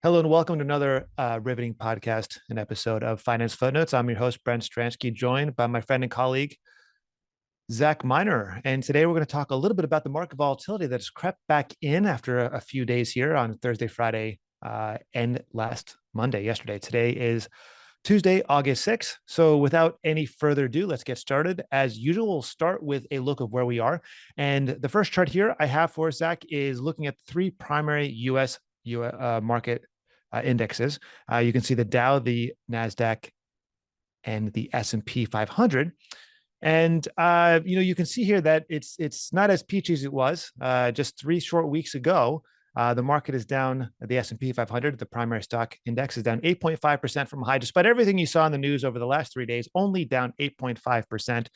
Hello and welcome to another riveting podcast, an episode of Finance Footnotes. I'm your host, Brent Stransky, joined by my friend and colleague, Zach Miner. And today we're going to talk a little bit about the market volatility that has crept back in after a few days here on Thursday, Friday, and last Monday, yesterday. Today is Tuesday, August 6th. So without any further ado, let's get started. As usual, we'll start with a look of where we are. And the first chart here I have for Zach is looking at three primary U.S. market indexes. You can see the Dow, the NASDAQ, and the S&P 500. And you can see here that it's not as peachy as it was just 3 short weeks ago. The market is down. The S&P 500, the primary stock index, is down 8.5% from high, despite everything you saw in the news over the last 3 days. Only down 8.5%.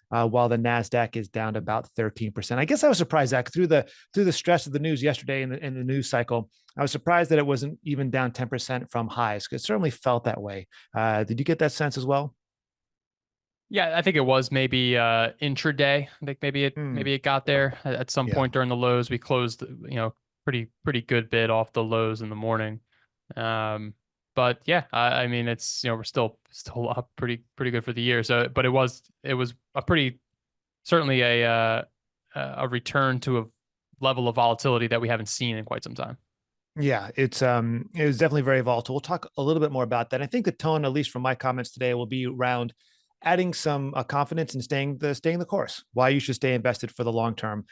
While the Nasdaq is down about 13%. I guess I was surprised, Zach, through the stress of the news yesterday in the news cycle. I was surprised that it wasn't even down 10% from highs. It certainly felt that way. Did you get that sense as well? Yeah, I think it was maybe intraday. I think maybe it got there at some Yeah. point during the lows. We closed, pretty good bit off the lows in the morning. But yeah, I mean it's we're still up pretty good for the year. So, but it was a pretty certainly a return to a level of volatility that we haven't seen in quite some time. Yeah, it was definitely very volatile. We'll talk a little bit more about that. I think the tone, at least from my comments today, will be around adding some confidence in staying the course. Why you should stay invested for the long term,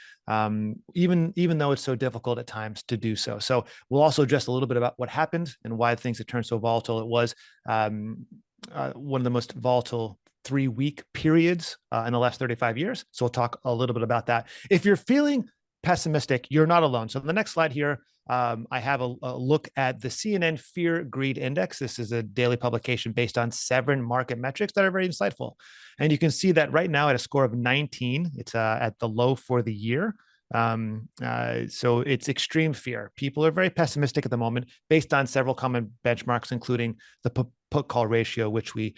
even though it's so difficult at times to do so. So we'll also address a little bit about what happened and why things have turned so volatile. It was one of the most volatile 3-week periods in the last 35 years. So we'll talk a little bit about that. If you're feeling pessimistic, you're not alone. So the next slide here, I have a look at the CNN Fear Greed Index. This is a daily publication based on 7 market metrics that are very insightful. And you can see that right now at a score of 19, it's at the low for the year. So it's extreme fear. People are very pessimistic at the moment based on several common benchmarks, including the put call ratio, which we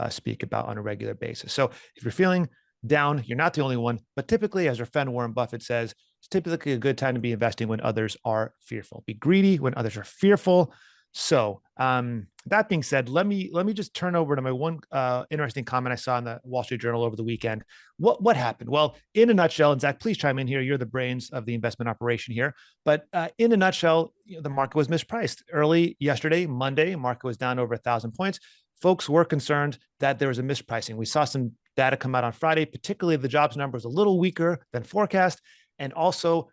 speak about on a regular basis. So if you're feeling down, you're not the only one, but typically, as our friend Warren Buffett says, it's typically a good time to be investing when others are fearful. Be greedy when others are fearful. So that being said, let me just turn over to my one interesting comment I saw in the Wall Street Journal over the weekend. What happened? Well, in a nutshell, and Zach, please chime in here. You're the brains of the investment operation here. But in a nutshell, the market was mispriced early yesterday, Monday. Market was down over 1,000 points. Folks were concerned that there was a mispricing. We saw some data come out on Friday, particularly the jobs number was a little weaker than forecast. And also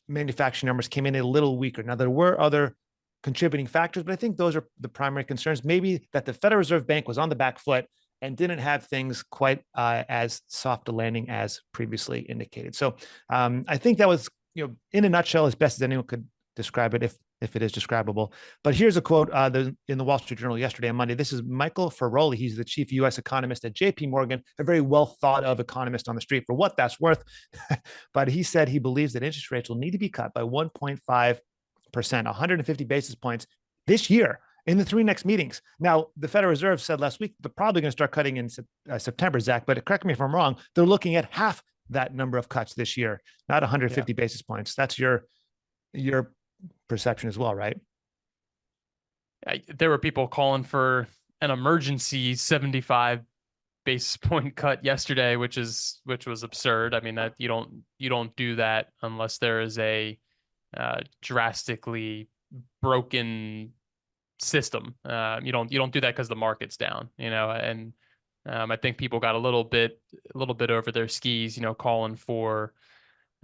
manufacturing numbers came in a little weaker. Now, there were other contributing factors, but I think those are the primary concerns. Maybe that the Federal Reserve Bank was on the back foot and didn't have things quite as soft a landing as previously indicated. So I think that was, in a nutshell, as best as anyone could describe it, if it is describable. But here's a quote in the Wall Street Journal yesterday on Monday. This is Michael Ferroli. He's the chief U.S. economist at J.P. Morgan, a very well thought of economist on the street for what that's worth. But he said he believes that interest rates will need to be cut by 1.5%, 150 basis points this year in the 3 next meetings. Now, the Federal Reserve said last week they're probably going to start cutting in September, Zach, but correct me if I'm wrong. They're looking at half that number of cuts this year, not 150 basis points. That's your perception as well, right? There were people calling for an emergency 75 basis point cut yesterday, which was absurd. I mean, that you don't do that unless there is a drastically broken system. You don't do that because the market's down, and I think people got a little bit over their skis, calling for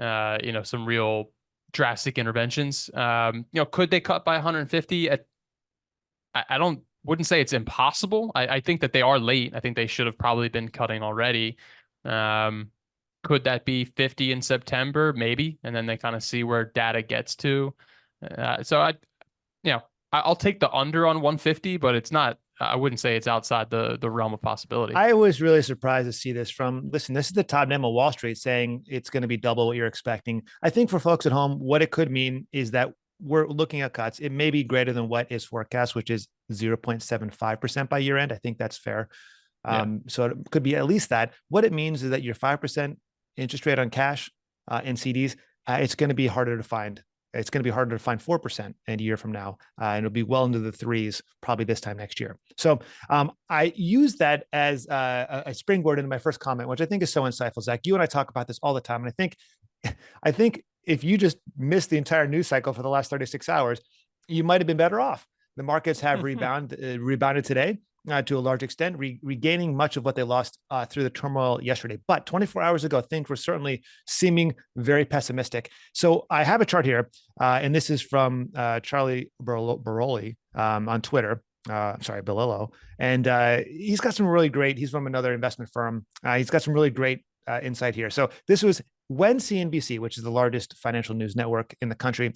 some real drastic interventions. Could they cut by 150? I wouldn't say it's impossible. I think that they are late. I think they should have probably been cutting already. Could that be 50 in September? Maybe. And then they kind of see where data gets to. I'll take the under on 150, but it's not, I wouldn't say it's outside the realm of possibility. I was really surprised to see this this is the top name of Wall Street saying it's going to be double what you're expecting. I think for folks at home, what it could mean is that we're looking at cuts. It may be greater than what is forecast, which is 0.75% by year end. I think that's fair. So it could be at least that. What it means is that your 5% interest rate on cash in CDs, it's going to be harder to find It's going to be harder to find 4% in a year from now. And it'll be well into the threes probably this time next year. So I use that as a springboard into my first comment, which I think is so insightful. Zach, you and I talk about this all the time. And I think if you just missed the entire news cycle for the last 36 hours, you might have been better off. The markets have rebounded today to a large extent, regaining much of what they lost through the turmoil yesterday. But 24 hours ago, things were certainly seeming very pessimistic. So I have a chart here, and this is from Charlie Baroli on Twitter. Sorry, Belillo. And he's got some really great, he's from another investment firm. He's got some really great insight here. So this was when CNBC, which is the largest financial news network in the country,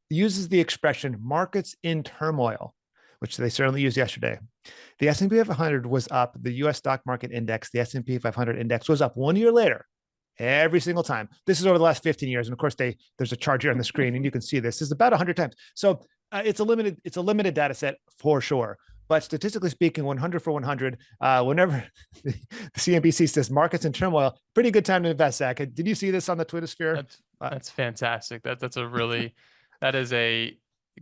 uses the expression markets in turmoil, which they certainly used yesterday. The S&P 500 was up. The U.S. stock market index, the S&P 500 index, was up 1 year later every single time. This is over the last 15 years. And of course, there's a chart here on the screen, and you can see this is about 100 times. So it's a limited data set for sure. But statistically speaking, 100 for 100, whenever the CNBC says markets in turmoil, pretty good time to invest, Zach. Did you see this on the Twitter sphere? That's fantastic. That is a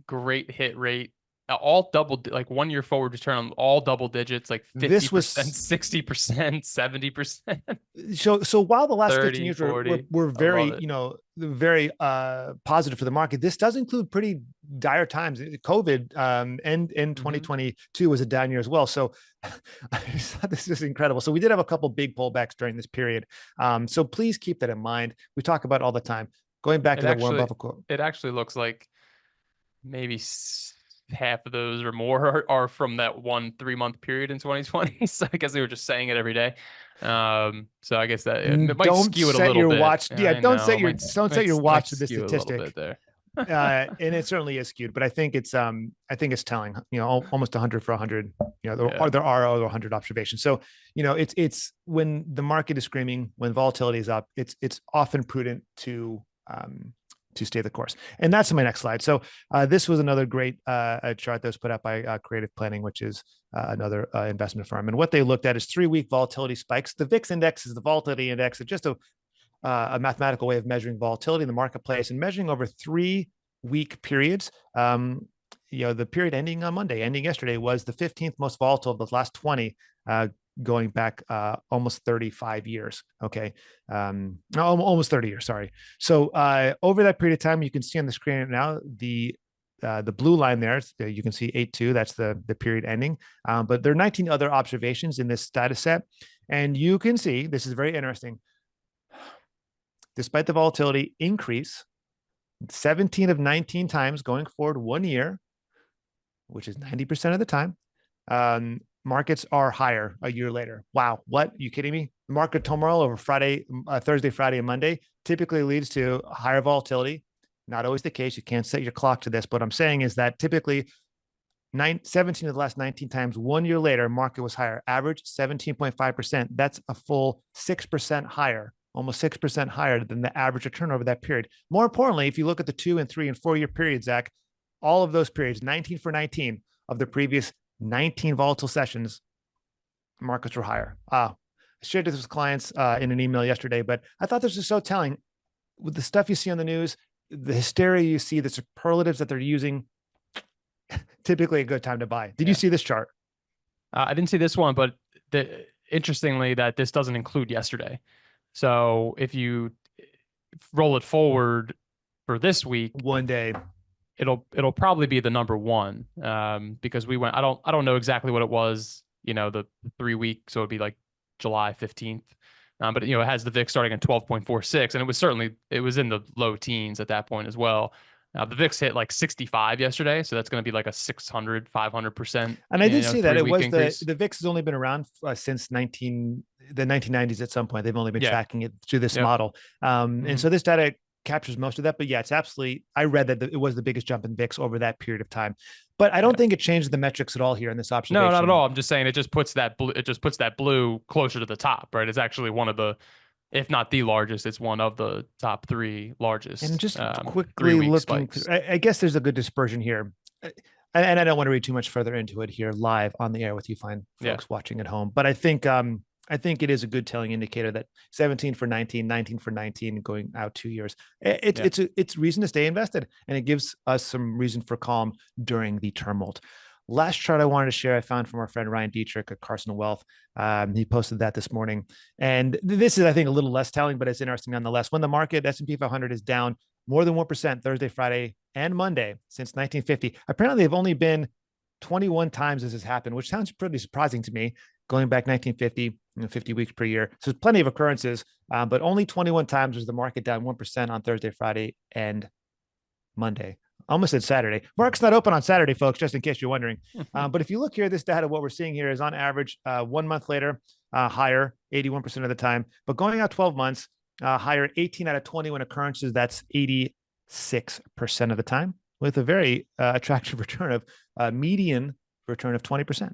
great hit rate. All double, like 1 year forward return on all double digits, like 50%, This was 60%, 70%. So while the last 30, 15 years 40, were very, very positive for the market, this does include pretty dire times. COVID and in 2022 was a down year as well. So I just thought this is incredible. So we did have a couple big pullbacks during this period. So please keep that in mind. We talk about it all the time. Going back to the Warren Buffett quote. It actually looks like maybe half of those or more are from that 1 3-month period in 2020. So I guess they were just saying it every day. So I guess that it might skew it a little bit. Watch. Yeah, don't set your watch to this statistic. There. And it certainly is skewed, but I think it's telling. Almost 100 for 100. There are over 100 observations. So it's when the market is screaming, when volatility is up, it's often prudent to stay the course. And that's my next slide. So this was another great chart that was put up by Creative Planning, which is another investment firm. And what they looked at is 3-week volatility spikes. The VIX index is the volatility index. It's just a mathematical way of measuring volatility in the marketplace and measuring over 3-week periods. The period ending yesterday was the 15th most volatile of the last 20, going back almost 35 years. Okay. Almost 30 years. Sorry. So over that period of time, you can see on the screen now, the blue line there, you can see 8.2, that's the period ending. But there are 19 other observations in this data set. And you can see, this is very interesting. Despite the volatility increase, 17 of 19 times going forward 1 year, which is 90% of the time, markets are higher a year later. Wow. What? Are you kidding me? Market turmoil over Thursday, Friday, and Monday typically leads to higher volatility. Not always the case. You can't set your clock to this. But what I'm saying is that typically 17 of the last 19 times, 1 year later, market was higher. Average 17.5%. That's a full 6% higher, almost 6% higher than the average return over that period. More importantly, if you look at the 2 and 3 and 4 year periods, Zach, all of those periods, 19 for 19 of the previous 19 volatile sessions, markets were higher. I shared this with clients in an email yesterday, but I thought this was so telling. With the stuff you see on the news, the hysteria you see, the superlatives that they're using, typically a good time to buy. Did you see this chart? I didn't see this one, but interestingly, that this doesn't include yesterday. So if you roll it forward for this week, 1 day, it'll probably be the number one, because we went. I don't know exactly what it was. The 3 week, so it'd be like July 15th. But it has the VIX starting at 12.46, and it was in the low teens at that point as well. The VIX hit like 65 yesterday, so that's going to be like a 600, 500%. And I did see that it was increase. the VIX has only been around since the 1990s at some point. They've only been tracking it through this model. And so this data captures most of that. But yeah, it's absolutely, I read that it was the biggest jump in VIX over that period of time. But I don't think it changed the metrics at all here in this observation. No, not at all. I'm just saying it just puts that blue closer to the top, right? It's actually one of the, if not the largest, it's one of the top 3 largest. And just quickly looking, I guess there's a good dispersion here. And I don't want to read too much further into it here live on the air with you fine folks watching at home. But I think I think it is a good telling indicator that 17 for 19, 19 for 19 going out 2 years. Yeah. It's reason to stay invested, and it gives us some reason for calm during the tumult. Last chart I wanted to share, I found from our friend Ryan Dietrich at Carson Wealth. He posted that this morning, and this is, I think, a little less telling, but it's interesting nonetheless. When the market S&P 500 is down more than 1% Thursday, Friday, and Monday since 1950, apparently they've only been 21 times this has happened, which sounds pretty surprising to me. Going back 1950, 50 weeks per year. So there's plenty of occurrences, but only 21 times was the market down 1% on Thursday, Friday, and Monday. I almost said Saturday. Market's not open on Saturday, folks, just in case you're wondering. But if you look here, this data, what we're seeing here is on average 1 month later, higher 81% of the time. But going out 12 months, higher 18 out of 20 when occurrences, that's 86% of the time, with a very attractive return of median return of 20%.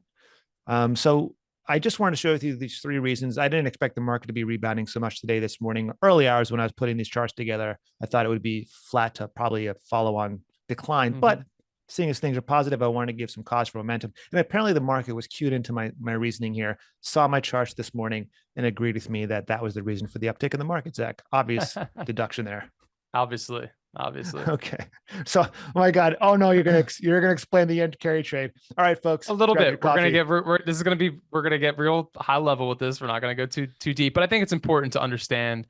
So I just wanted to share with you these three reasons. I didn't expect the market to be rebounding so much today, this morning, early hours when I was putting these charts together. I thought it would be flat to probably a follow-on decline, but seeing as things are positive, I wanted to give some cause for momentum. And apparently the market was cued into my reasoning here, saw my charts this morning, and agreed with me that that was the reason for the uptick in the market, Zach. Obvious deduction there. Obviously, obviously. Okay. So, oh my God. Oh no, you're gonna explain the end carry trade. All right, folks. A little Grab your bit. We're gonna coffee. get. This is gonna be. We're gonna get real high level with this. We're not gonna go too deep. But I think it's important to understand,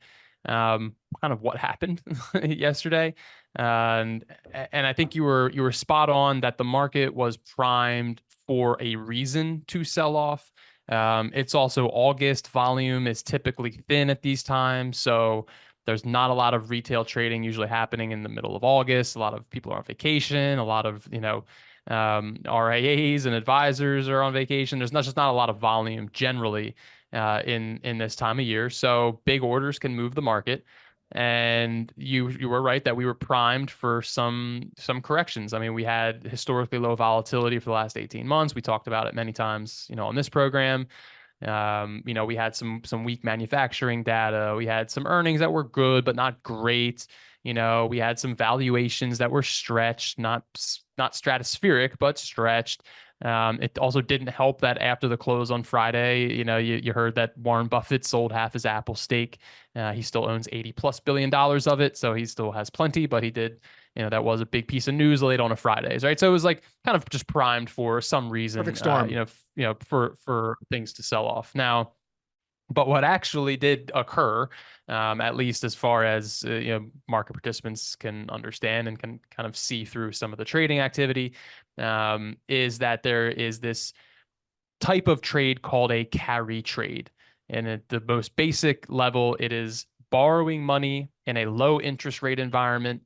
kind of what happened yesterday. And I think you were spot on that the market was primed for a reason to sell off. It's also August. Volume is typically thin at these times, so there's not a lot of retail trading usually happening in the middle of August. A lot of people are on vacation. A lot of RIAs and advisors are on vacation. There's just not a lot of volume generally in this time of year. So big orders can move the market. And you were right that we were primed for some corrections. I mean, we had historically low volatility for the last 18 months. We talked about it many times, on this program. We had some weak manufacturing data. We had some earnings that were good but not great. We had some valuations that were stretched, not stratospheric, but stretched. It also didn't help that after the close on Friday, you heard that Warren Buffett sold half his Apple stake. He still owns $80+ billion of it, so he still has plenty, but he did, that was a big piece of news late on a Fridays, right? So it was like kind of just primed for some reason, Perfect storm. for things to sell off. Now, but what actually did occur, at least as far as market participants can understand and can kind of see through some of the trading activity, is that there is this type of trade called a carry trade. And at the most basic level, it is borrowing money in a low interest rate environment,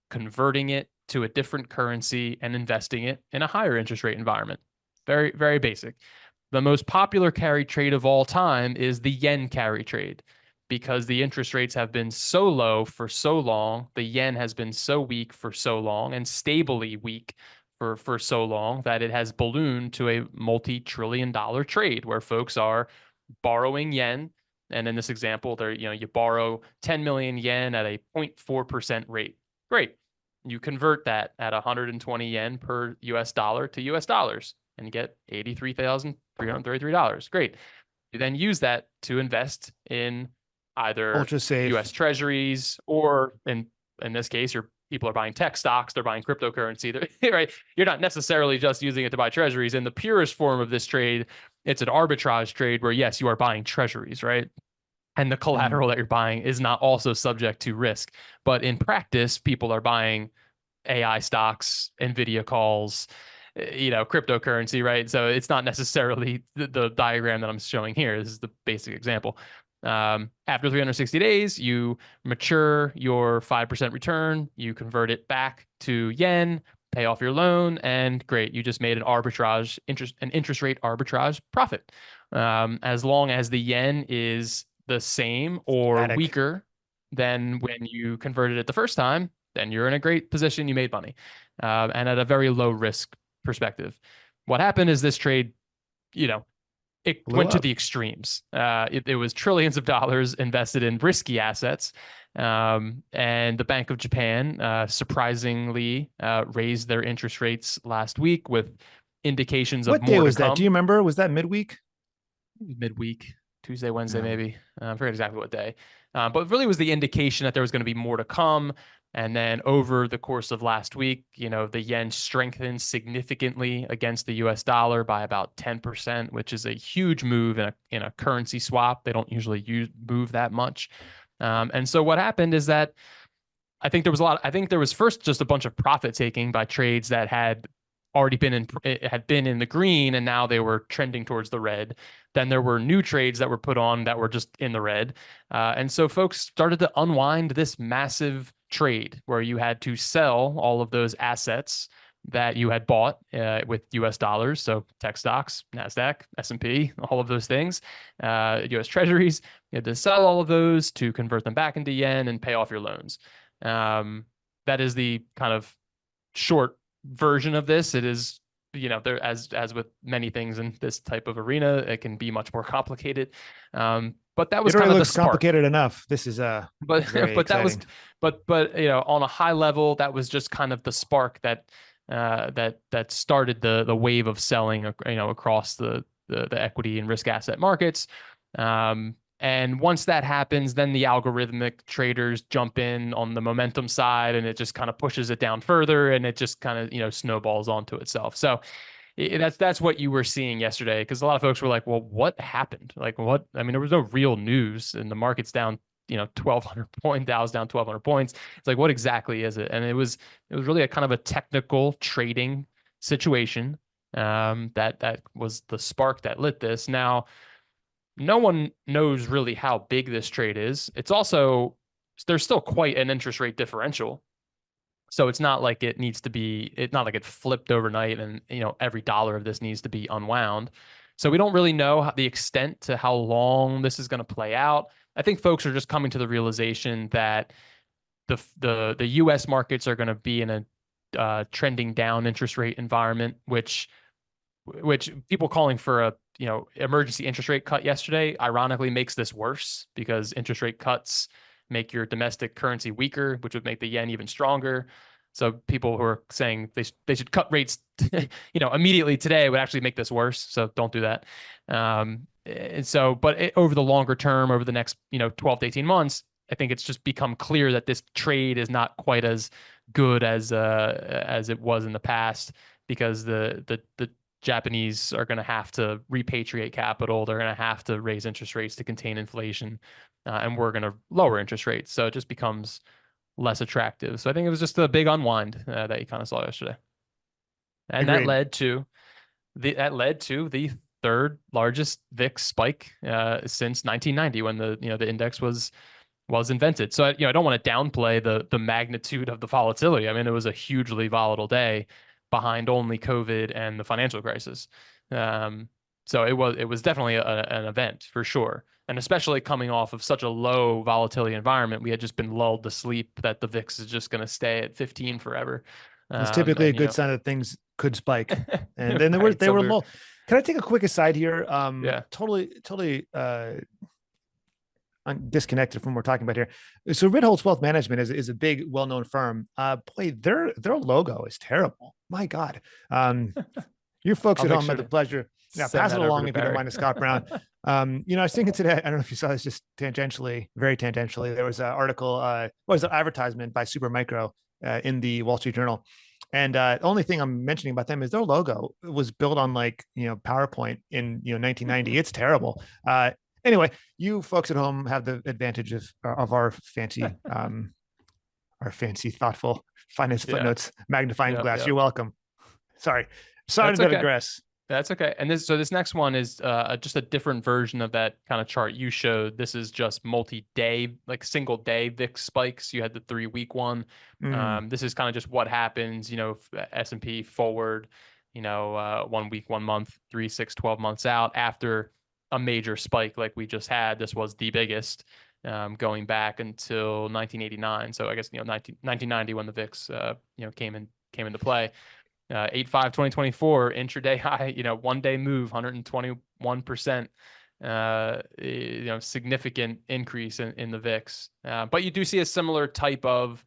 converting it to a different currency, and investing it in a higher interest rate environment. Very, very basic. The most popular carry trade of all time is the yen carry trade, because the interest rates have been so low for so long, the yen has been so weak for so long, and stably weak for so long, that it has ballooned to a multi-trillion-dollar trade where folks are borrowing yen. And in this example, you borrow 10 million yen at a 0.4% rate. Great. You convert that at 120 yen per US dollar to US dollars, and you get $83,333. Great. You then use that to invest in either Ultra safe. US treasuries, or in this case, people are buying tech stocks, they're buying cryptocurrency, right? You're not necessarily just using it to buy treasuries. In the purest form of this trade, it's an arbitrage trade where, yes, you are buying treasuries, right? And the collateral that you're buying is not also subject to risk. But in practice, people are buying AI stocks, NVIDIA calls, cryptocurrency, right? So it's not necessarily the diagram that I'm showing here. This is the basic example. After 360 days, you mature your 5% return, you convert it back to yen, pay off your loan, and great, you just made an interest rate arbitrage profit. As long as the yen is the same or Static. weaker than when you converted it the first time, then you're in a great position. You made money, and at a very low risk perspective. What happened is this trade, it Blew went to up. the extremes. It was trillions of dollars invested in risky assets. And the Bank of Japan surprisingly raised their interest rates last week with indications of What day more to was that? Do you come. remember? Was that midweek? Midweek. Tuesday, Wednesday, Yeah. maybe. I forget exactly what day. But really was the indication that there was going to be more to come. And then over the course of last week, the yen strengthened significantly against the US dollar by about 10%, which is a huge move in a currency swap. They don't usually move that much. And so what happened is that I think there was first just a bunch of profit taking by trades that had already been in the green and now they were trending towards the red. Then there were new trades that were put on that were just in the red. And so folks started to unwind this massive trade where you had to sell all of those assets that you had bought with US dollars. So tech stocks, NASDAQ, S&P, all of those things, US treasuries. You had to sell all of those to convert them back into yen and pay off your loans. That is the kind of short version of this. It is, there as with many things in this type of arena, it can be much more complicated. But that was It already kind of the looks spark. complicated enough. This is But very but that was exciting. but on a high level, that was just kind of the spark that started the wave of selling, across the equity and risk asset markets. And once that happens, then the algorithmic traders jump in on the momentum side, and it just kind of pushes it down further, and it just kind of snowballs onto itself. So that's what you were seeing yesterday, because a lot of folks were like, "Well, what happened? Like, what? I mean, there was no real news, and the market's down, 1,200 points. Dow's down 1,200 points. It's like, what exactly is it?" And it was really a kind of a technical trading situation. That was the spark that lit this. Now, no one knows really how big this trade is. There's still quite an interest rate differential. So it's not like it's not like it flipped overnight and, every dollar of this needs to be unwound. So we don't really know the extent to how long this is going to play out. I think folks are just coming to the realization that the US markets are going to be in a trending down interest rate environment, which people calling for a emergency interest rate cut yesterday ironically makes this worse, because interest rate cuts make your domestic currency weaker, which would make the yen even stronger. So people who are saying they should cut rates immediately today would actually make this worse. So don't do that. And so, but over the longer term, over the next 12 to 18 months, I think it's just become clear that this trade is not quite as good as it was in the past, because the Japanese are going to have to repatriate capital. They're going to have to raise interest rates to contain inflation, and we're going to lower interest rates. So it just becomes less attractive. So I think it was just a big unwind that you kind of saw yesterday, and that Agreed. led to the third largest VIX spike since 1990, when the index was invented. So I don't want to downplay the magnitude of the volatility. I mean, it was a hugely volatile day, behind only COVID and the financial crisis. So it was definitely an event for sure, and especially coming off of such a low volatility environment. We had just been lulled to sleep that the VIX is just going to stay at 15 forever. It's typically a And good sign that things could spike. And then right. they So were low. Can I take a quick aside here? yeah, Totally disconnected from what we're talking about here. So Ritholtz Wealth Management is a big, well-known firm. Boy, their logo is terrible. My God. You folks I'll at make home sure had the to pleasure. Yeah, send pass it that over along to if you don't Barry. mind to Scott Brown. I was thinking today, I don't know if you saw this, just tangentially, very tangentially. There was an article, what was an advertisement by Supermicro in the Wall Street Journal. And the only thing I'm mentioning about them is their logo was built on PowerPoint in 1990. It's terrible. Anyway, you folks at home have the advantage of our fancy, thoughtful finance Yeah, footnotes magnifying yeah, glass. yeah. You're welcome. Sorry to That's okay. digress. That's okay. And this next one is just a different version of that kind of chart you showed. This is just multi-day, like single day VIX spikes. You had the 3-week one. Mm. This is kind of just what happens, S&P forward, 1 week, 1 month, 3, 6, 12 months out after a major spike like we just had. This was the biggest, going back until 1989. So I guess 1990, when the VIX came into play. 8/5/2024 intraday high, 1 day move, 121%, significant increase in the VIX. But you do see a similar type of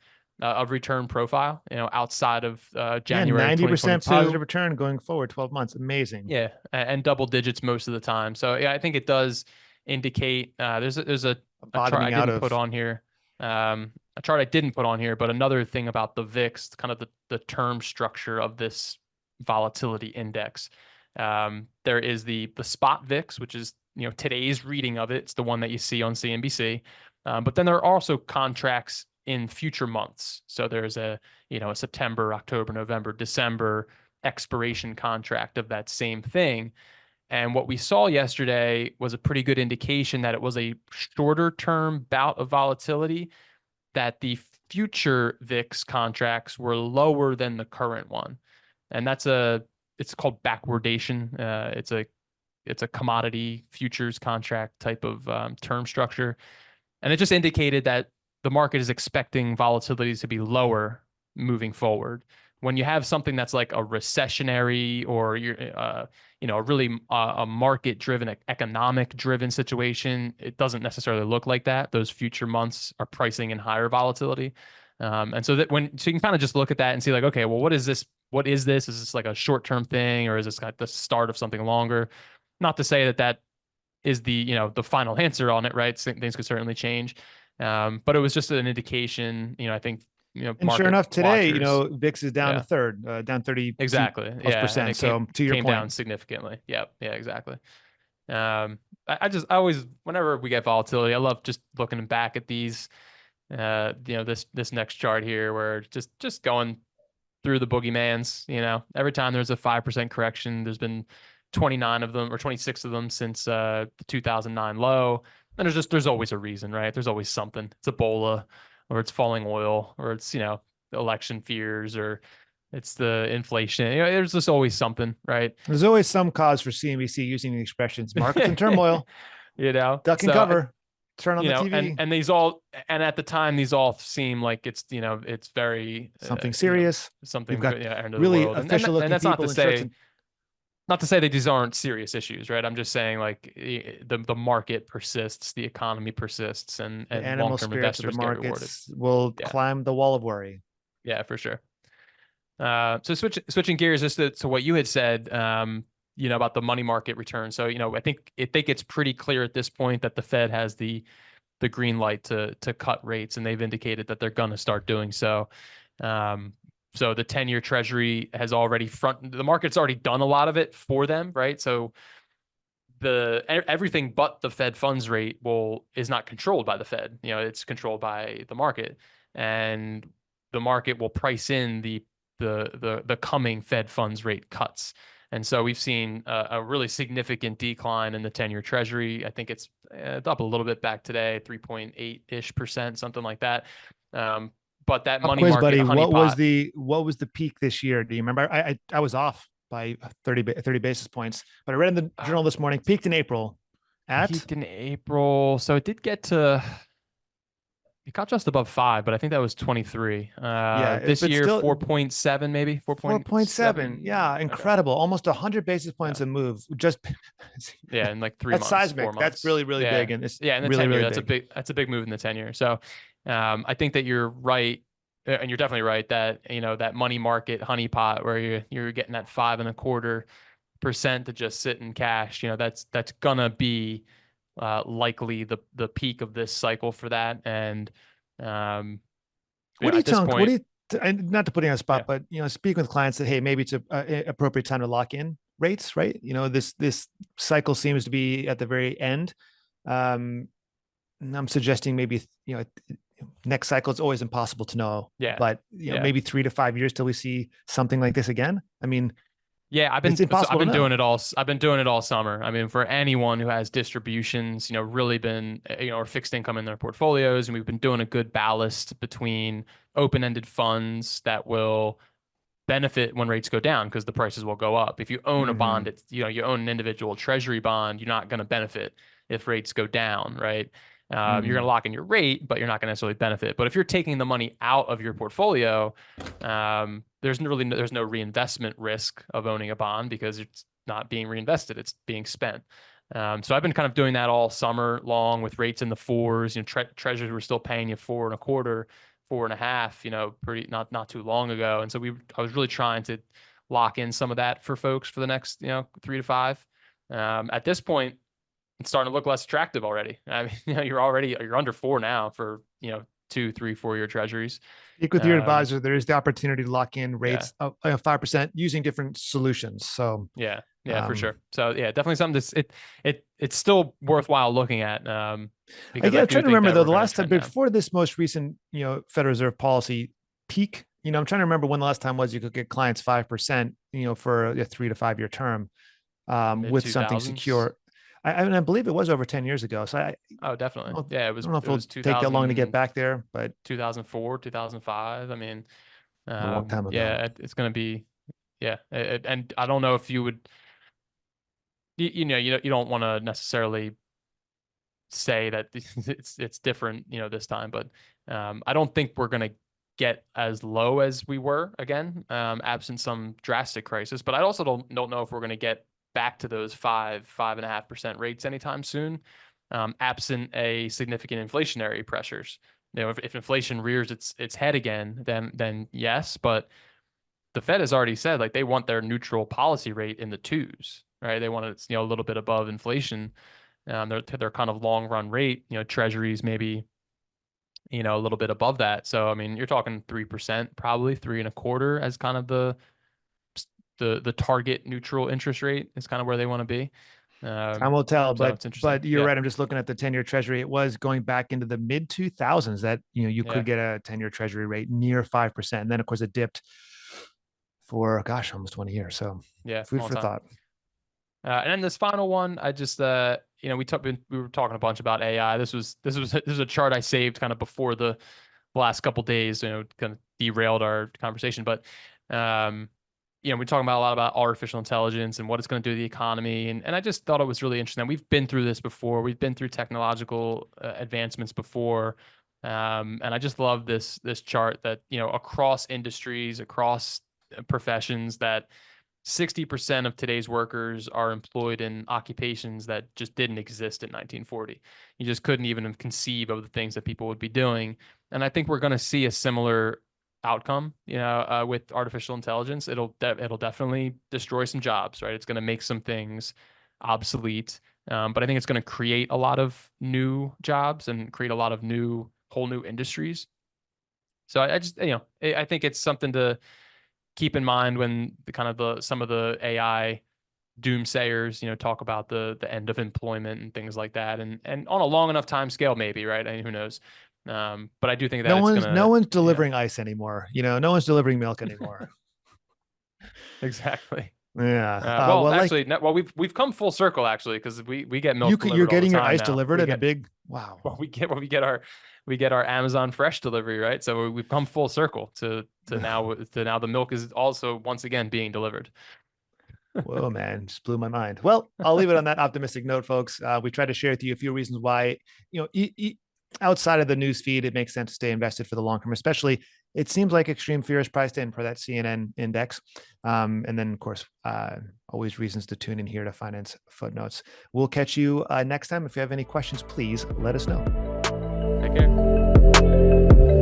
return profile, outside of Yeah, January of 90% 2022. positive return going forward, 12 months. Amazing. Yeah, and double digits most of the time. So yeah, I think it does. indicate. There's a chart I Bottoming out didn't put of. on here. A chart I didn't put on here, but another thing about the VIX, kind of the term structure of this volatility index. There is the spot VIX, which is today's reading of it. It's the one that you see on CNBC. But then there are also contracts in future months. So there's a September, October, November, December expiration contract of that same thing. And what we saw yesterday was a pretty good indication that it was a shorter term bout of volatility, that the future VIX contracts were lower than the current one. And it's called backwardation. It's a commodity futures contract type of term structure. And it just indicated that the market is expecting volatility to be lower moving forward. When you have something that's like a recessionary, or a really a market-driven, economic-driven situation, it doesn't necessarily look like that. Those future months are pricing in higher volatility. And so you can kind of just look at that and see like, okay, well, what is this? What is this? Is this like a short-term thing, or is this like the start of something longer? Not to say that is the final answer on it, right? Things could certainly change. But it was just an indication, I think, And sure market enough, today, watchers. VIX is down a Yeah, third, down 32 exactly. plus Yeah. And percent. it came So to your came down point, significantly. Yep. Yeah, exactly. I always, whenever we get volatility, I love just looking back at these, this next chart here, where just going through the boogeymans. Every time there's a 5% correction, there's been 29 of them or 26 of them since the 2009 low. And there's always a reason, right? There's always something. It's Ebola, or it's falling oil, or it's election fears, or it's the inflation. There's just always something, right? there's always some cause for CNBC using the expressions markets in turmoil, duck and So cover, turn on the and TV, these all, and at the time these all seem like it's very something serious. We've something, got end of the really world, official and looking that's not to people in shirts and say, that these aren't serious issues, right? I'm just saying, like, the market persists, the economy persists, the and animal long-term spirits of the investors get rewarded. markets will Yeah, climb the wall of worry. yeah, for sure. So switching gears just to what you had said, about the money market return. So, I think it's pretty clear at this point that the Fed has the green light to cut rates, and they've indicated that they're going to start doing so. So the 10-year Treasury has already the market's already done a lot of it for them, right? So everything but the Fed funds rate is not controlled by the Fed. It's controlled by the market, and the market will price in the coming Fed funds rate cuts. And so we've seen a really significant decline in the 10-year Treasury. I think it's up a little bit back today, 3.8-ish%, something like that. But that Pop money quiz, market buddy. honeypot, What was the peak this year? Do you remember? I was off by 30 basis points, but I read in the journal this morning, peaked in April at. peaked in April. So it got just above 5, but I think that was 23. Yeah, This but year, still 4.7, maybe 4.7. 4.7. Yeah, Okay. incredible. Almost 100 basis Yeah. points a move. Just Yeah, in like 3 that's months, seismic. 4 That's months. really, really big. Yeah. And it's Yeah, in the really, 10-year, really big. that's a big move in the 10-year. So, I think that you're right, and you're definitely right that, that money market honeypot where you're getting that 5.25% to just sit in cash, that's gonna be likely the peak of this cycle for that. And What do you at this tell? What do point, you? And not to put you on a yeah. spot, but speak with clients that hey, maybe it's a appropriate time to lock in rates, right? This cycle seems to be at the very end. Um, and I'm suggesting maybe next cycle. It's always impossible to know, Yeah. but Yeah. maybe 3 to 5 years till we see something like this again. I mean, Yeah, it's I've impossible to been doing know. it all. I've been doing it all summer. I mean, for anyone who has distributions, really been, or fixed income in their portfolios, and we've been doing a good ballast between open-ended funds that will benefit when rates go down because the prices will go up. If you own a Mm-hmm. bond, you own an individual treasury bond, you're not going to benefit if rates go down, right? You're going to Mm-hmm. lock in your rate, but you're not going to necessarily benefit. But if you're taking the money out of your portfolio, there's no reinvestment risk of owning a bond because it's not being reinvested; it's being spent. So I've been kind of doing that all summer long with rates in the fours. Treasuries were still paying you 4.25, 4.5, pretty not too long ago. And so I was really trying to lock in some of that for folks for the next, 3 to 5. At this point, it's starting to look less attractive already. I mean, you're under 4 now for 2, 3, 4 year treasuries. Speak with your Um, advisor. There is the opportunity to lock in yeah, rates of 5% using different solutions. So, yeah, for um, sure. So yeah, definitely something that's it's still worthwhile looking at, because I I'm do trying to think remember that though, we're the going to last time trend down. before this most recent, Federal Reserve policy peak, I'm trying to remember when the last time was you could get clients 5%, for a 3 to 5 year term, Mid with two something thousands. secure. I believe it was over 10 years ago. So Oh, definitely. don't, Yeah, I don't know if it it'll was take that long to get back there, but 2004, 2005. I mean, a long time ago. yeah, it's going to be, yeah. And I don't know if you would, you don't want to necessarily say that it's different, this time, but I don't think we're going to get as low as we were again, absent some drastic crisis. But I also don't know if we're going to get back to those 5.5% rates anytime soon, absent a significant inflationary pressures. If inflation rears its head again, then yes. But the Fed has already said like they want their neutral policy rate in the twos, right? They want it, a little bit above inflation. Their kind of long run rate, treasuries maybe, a little bit above that. So I mean, you're talking 3%, probably 3.25 as kind of the target neutral interest rate is kind of where they want to be. Time will tell, So but it's interesting. but you're Yeah, right. I'm just looking at the 10-year treasury. It was going back into the mid 2000s that you yeah, could get a 10-year treasury rate near 5%. And then of course it dipped for almost 20 years. So yeah, food long for time. thought. And then this final one, I just we were talking a bunch about AI. This was a chart I saved kind of before the last couple days, kind of derailed our conversation. But um, we're talking about a lot about artificial intelligence and what it's going to do to the economy. And I just thought it was really interesting. We've been through this before. We've been through technological advancements before. And I just love this chart that, across industries, across professions, that 60% of today's workers are employed in occupations that just didn't exist in 1940. You just couldn't even conceive of the things that people would be doing. And I think we're going to see a similar outcome, with artificial intelligence. It'll definitely destroy some jobs, right? It's going to make some things obsolete. But I think it's going to create a lot of new jobs and create a lot of whole new industries. So I just, I think it's something to keep in mind when some of the AI doomsayers, talk about the end of employment and things like that, and on a long enough time scale, maybe, right? I mean, who knows? But I do think that No it's one's no gonna, one's yeah, delivering ice anymore. No one's delivering milk anymore. exactly. Yeah. Well, Well, like actually, no, well, we've come full circle actually, because we get milk you're delivered all the getting your time ice now. delivered in a big wow. We get our Amazon Fresh delivery, right? So we've come full circle to now the milk is also once again being delivered. Whoa, man, just blew my mind. Well, I'll leave it on that optimistic note, folks. We try to share with you a few reasons why, outside of the news feed, it makes sense to stay invested for the long term, especially it seems like extreme fear is priced in for that CNN index. And then, of course, always reasons to tune in here to Finance Footnotes. We'll catch you next time. If you have any questions, please let us know. Take care.